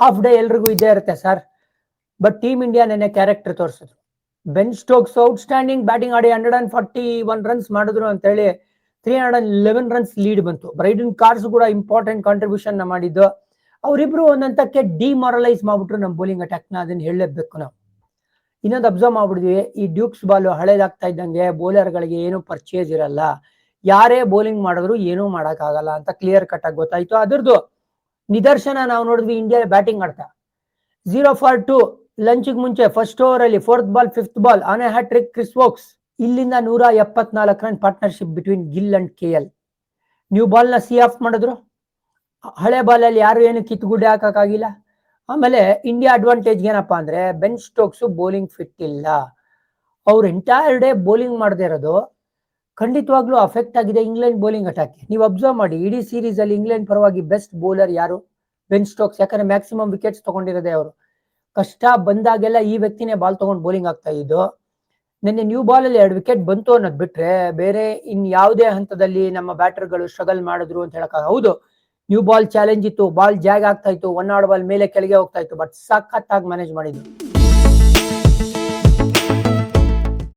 Half day ಎಲ್ರಿಗೂ ಇದ್ದೇ ಇರುತ್ತೆ ಸರ್. ಬಟ್ ಟೀಮ್ ಇಂಡಿಯಾ ನೆನ್ನೆ ಕ್ಯಾರೆಕ್ಟರ್ ತೋರಿಸಿದ್ರು. ಬೆನ್ ಸ್ಟೋಕ್ಸ್ ಔಟ್ಸ್ಟ್ಯಾಂಡಿಂಗ್ ಬ್ಯಾಟಿಂಗ್ ಆಡಿ 141 ರನ್ಸ್ ಮಾಡಿದ್ರು ಅಂತ ಹೇಳಿ 311 ರನ್ಸ್ ಲೀಡ್ ಬಂತು. ಬ್ರೈಡನ್ ಕಾರ್ಸ್ ಕೂಡ ಇಂಪಾರ್ಟೆಂಟ್ ಕಾಂಟ್ರಿಬ್ಯೂಷನ್ ಮಾಡಿದ್ದು. ಅವರಿಬ್ರು ಒಂದಂತಕ್ಕೆ ಡಿಮಾರಲೈಸ್ ಮಾಡ್ಬಿಟ್ರು ನಮ್ಮ ಬೌಲಿಂಗ್ ಅಟ್ಯಾಕ್ ನ. ಅದನ್ನ ಹೇಳಲೇಬೇಕು ನಾವು. ಇನ್ನೊಂದು ಅಬ್ಸರ್ವ್ ಮಾಡ್ಬಿಡ್ತೀವಿ, ಈ ಡ್ಯೂಕ್ಸ್ ಬಾಲ್ ಹಳೇದಾಗ್ತಾ ಇದ್ದಂಗೆ ಬೌಲರ್ಗಳಿಗೆ ಏನು ಪರ್ಚೇಸ್ ಇರಲ್ಲ, ಯಾರೇ ಬೌಲಿಂಗ್ ಮಾಡಿದ್ರು ಏನೂ ಆಗಲ್ಲ ಅಂತ ಕ್ಲಿಯರ್ ಕಟ್ ಆಗಿ ಗೊತ್ತಾಯ್ತು. ಅದ್ರದ್ದು ನಿದರ್ಶನ ನಾವು ನೋಡಿದ್ವಿ ಇಂಡಿಯಾ ಬ್ಯಾಟಿಂಗ್ ಆಡ್ತಾ 0 for 2 ಲಂಚ್ಗೆ ಮುಂಚೆ ಫಸ್ಟ್ ಓವರ್ ಅಲ್ಲಿ 4th ball 5th ball on a hat-trick Chris Woakes. ಇಲ್ಲಿಂದ 174 run partnership between Gill and KL. New ball ನ ಸಿ ಆಫ್ ಮಾಡಿದ್ರು. ಹಳೆ ಬಾಲ್ ಅಲ್ಲಿ ಯಾರು ಏನು ಕಿತ್ತುಗುಡ್ಡೆ ಹಾಕಕ್ಕಾಗಿಲ್ಲ. ಆಮೇಲೆ ಇಂಡಿಯಾ ಅಡ್ವಾಂಟೇಜ್ ಏನಪ್ಪಾ ಅಂದ್ರೆ ಬೆನ್ ಸ್ಟೋಕ್ಸ್ ಬೌಲಿಂಗ್ ಫಿಟ್ ಇಲ್ಲ. ಅವ್ರು ಎಂಟೈರ್ ಡೇ ಬೌಲಿಂಗ್ ಮಾಡದೇ ಇರೋದು ಖಂಡಿತವಾಗ್ಲೂ ಅಫೆಕ್ಟ್ ಆಗಿದೆ ಇಂಗ್ಲೆಂಡ್ ಬೌಲಿಂಗ್ ಅಟ್ಯಾಕ್. ನೀವು ಅಬ್ಸರ್ವ್ ಮಾಡಿ, ಇಡೀ ಸೀರೀಸ್ ಅಲ್ಲಿ ಇಂಗ್ಲೆಂಡ್ ಪರವಾಗಿ ಬೆಸ್ಟ್ ಬೌಲರ್ ಯಾರು? Ben Stokes. ಯಾಕಂದ್ರೆ ಮ್ಯಾಕ್ಸಿಮಮ್ ವಿಕೆಟ್ಸ್ ತಗೊಂಡಿರೋದೇ ಅವರು. ಕಷ್ಟ ಬಂದಾಗೆಲ್ಲ ಈ ವ್ಯಕ್ತಿನೇ ಬಾಲ್ ತಗೊಂಡು ಬೌಲಿಂಗ್ ಆಗ್ತಾ ಇದ್ದು. ನಿನ್ನೆ ನ್ಯೂ ಬಾಲ್ ಅಲ್ಲಿ 2 ವಿಕೆಟ್ ಬಂತು ಅನ್ನೋದು ಬಿಟ್ರೆ ಬೇರೆ ಇನ್ ಯಾವುದೇ ಹಂತದಲ್ಲಿ ನಮ್ಮ ಬ್ಯಾಟರ್ಗಳು ಸ್ಟ್ರಗಲ್ ಮಾಡಿದ್ರು ಅಂತ ಹೇಳಕ್. ಹೌದು, ನ್ಯೂ ಬಾಲ್ ಚಾಲೆಂಜ್ ಇತ್ತು, ಬಾಲ್ ಜಾಗ್ ಆಗ್ತಾ ಇತ್ತು, 1 ಬಾಲ್ ಮೇಲೆ ಕೆಳಗೆ ಹೋಗ್ತಾ ಇತ್ತು, ಬಟ್ ಸಖತ್ತಾಗಿ ಮ್ಯಾನೇಜ್ ಮಾಡಿದ್ರು.